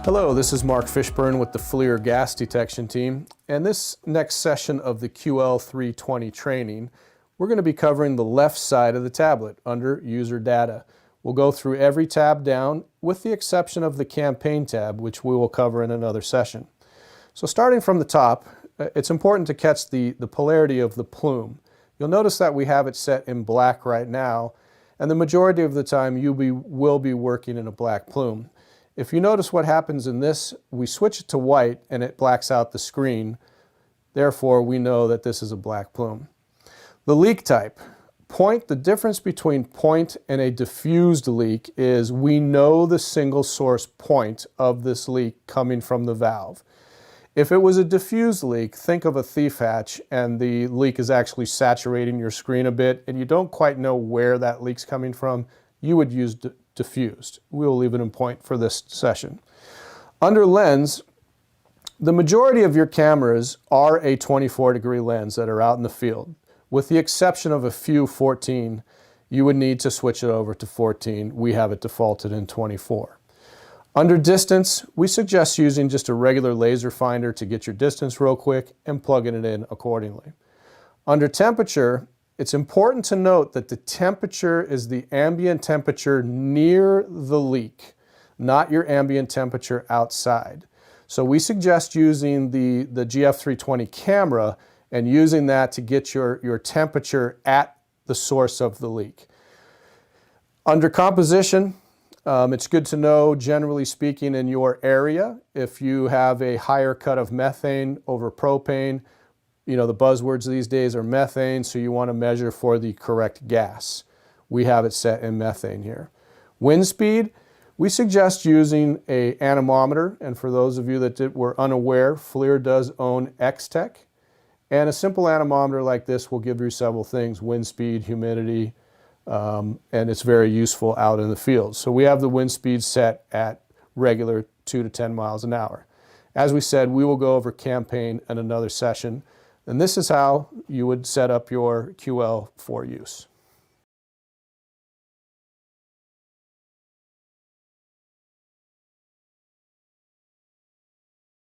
Hello, this is Mark Fishburne with the FLIR gas detection team, and this next session of the QL320 training, we're going to be covering the left side of the tablet under user data. We'll go through every tab down with the exception of the campaign tab, which we will cover in another session. So starting from the top, it's important to catch the polarity of the plume. You'll notice that we have it set in black right now, and the majority of the time you will be working in a black plume. If you notice what happens in this, we switch it to white and it blacks out the screen. Therefore, we know that this is a black plume. The leak type. The difference between point and a diffused leak is we know the single source point of this leak coming from the valve. If it was a diffused leak, think of a thief hatch and the leak is actually saturating your screen a bit and you don't quite know where that leak's coming from, you would use diffused. We will leave it in point for this session. Under lens, the majority of your cameras are a 24-degree lens that are out in the field. With the exception of a few 14, you would need to switch it over to 14. We have it defaulted in 24. Under distance, we suggest using just a regular laser finder to get your distance real quick and plugging it in accordingly. Under temperature, it's important to note that the temperature is the ambient temperature near the leak, not your ambient temperature outside. So we suggest using the GF320 camera and using that to get your temperature at the source of the leak. Under composition, it's good to know, generally speaking, in your area, if you have a higher cut of methane over propane. You know, the buzzwords these days are methane, so you want to measure for the correct gas. We have it set in methane here. Wind speed, we suggest using an anemometer, and for those of you that were unaware, FLIR does own X-Tech, and a simple anemometer like this will give you several things: wind speed, humidity, and it's very useful out in the field. So we have the wind speed set at regular 2 to 10 miles an hour. As we said, we will go over campaign in another session. And this is how you would set up your QL for use.